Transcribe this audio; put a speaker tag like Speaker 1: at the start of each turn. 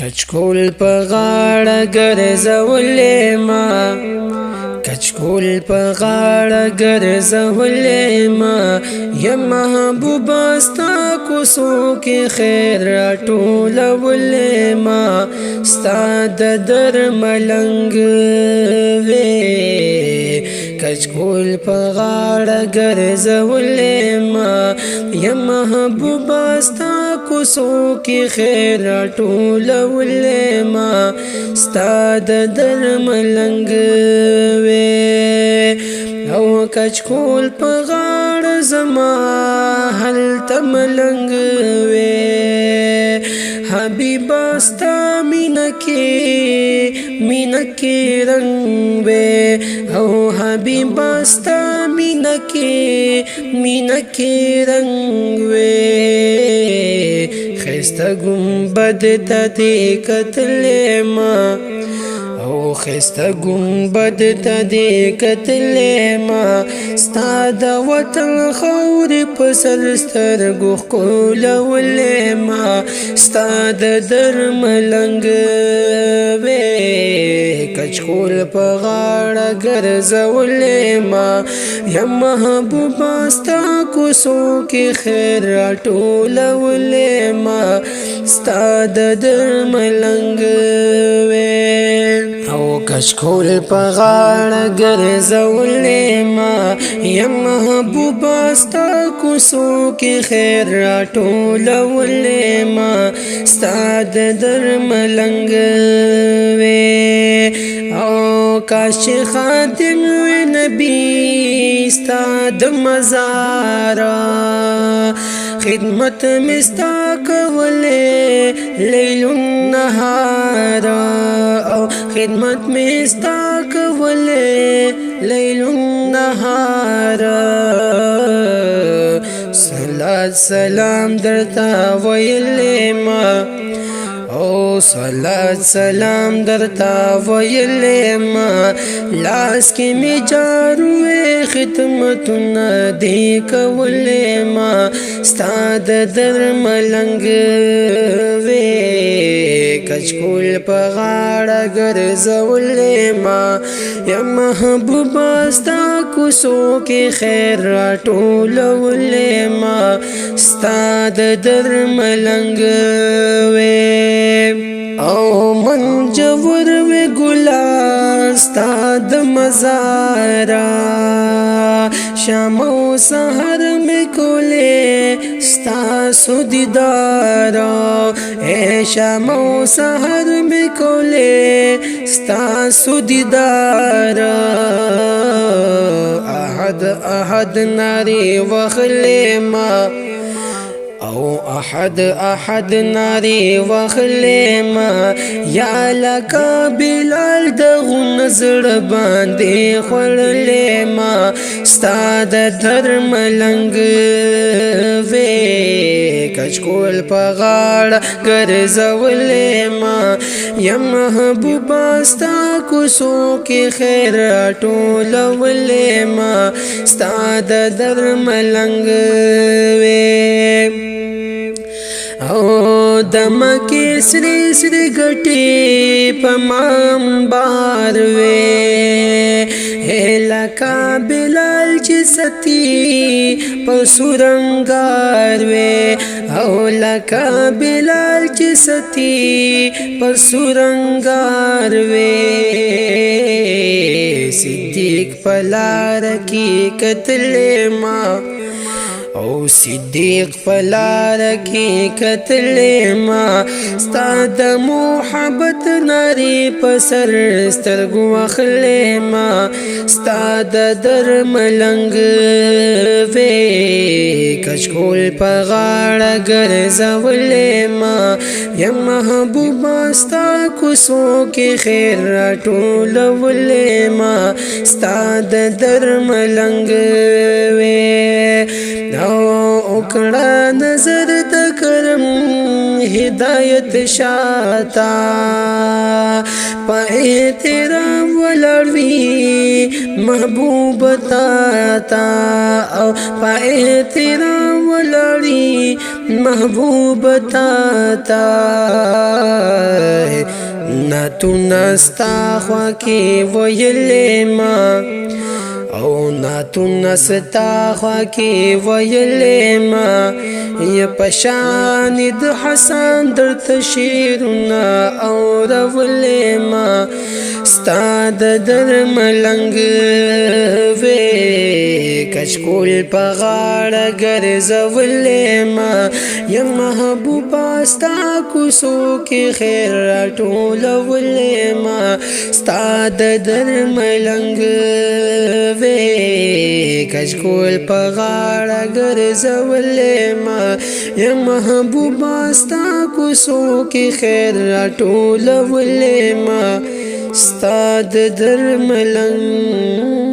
Speaker 1: کچکول په غاړه ګرځولې ما کچکول په غاړه ګرځولې ما یا محبوبه ستا کوڅو کې خیر راټولولې ما ستا د در ملنګ وې کچکول په غاړه ګرځولې ما یا محبوبه ستا کوڅو کې خیر راټولولې ما ستا د در ملنګ او کچکول په غاړه زما هلته ملنګ وې حبیبه ستا مینه کې رنګ وې او حبیبه ستا مینه کې رنګ وې خسته ګنبد ته دې کتلې ما او خسته ګنبد ته دې کتلې ما ستا د وطن خاورې په سر سترګو ښکلولې ما ستا د در ملنګ وې کچکول په غاړه ګرځولې ما یا محبوبه ستا کوڅو کې خیر راټولولې ما ستا د در ملنګ وې او کچکول په غاړه ګرځولې ما یا محبوبه ستا کوڅو کې خیر راټولولې ما ستا د در ملنګ وې او کاش خادم وې نبی ستا د مزارا خدمت مستا کولې لیل النهار او خدمت مستا کولې لیل النهار صلات سلام درتا ویلې ما او صلات سلام درتا ویلې ما لاس کې می جاروې خدمتونه دې کولې ما ستا د در ملنګ وې کچکول په غاړه ګرځولې ما یا محبوبه ستا کوڅو کې خیر راټولولې ما ستا د در ملنګ وې او منجور وې ګلان ستا د مزارا شام او سحر میں کولے ستا سودیدارا اے شام او سحر میں کولے ستا سودیدارا احد ناری وخلے ما او احد ناری وخلې ما یا لکه بلال د غنزړ باندې خړلې ما ستا د در ملنګ وې کچکول په غاړه ګرځولې ما یا محبوبه ستا کوڅو کې خیر راټولولې ما ستا د در ملنګ وې او دمکې سری سری ګټې په مامبار وې لکه بلال چې ستی په سورنګار وې او لکه بلال چې ستی په سورنګار وې صدیق په لار کې کتلې ما او صدیق پلار کی کتلې ما ستا د محبت ناری پسر سترګو اخلې ما ستا د در ملنګ وې کچکول په غاړه ګرځولې ما یا محبوبه ستا کوڅو کې خیر راټولولې ما ستا د در ملنګ وې او کړه نظر د کرم هدایت شاتا په احترام ولړوي محبوب تا او په احترام ولړوي محبوب تا ناتونه ستا خوا کې ویلې ما او ناتونه ستا خوا کې ویلې ما یا پشان د حسن درته شعرونه اورولې ما ستا د درملنګ وې کچکول په غاړه ګرځولې ما یا محبوبه ستا کوڅو کې خیر راټولولې ما ستا د درملنګ کچکول په غاړه ګرځولې ما یا محبوبه ستا کوڅو کې خیر راټولولې ما ستا د درملنګ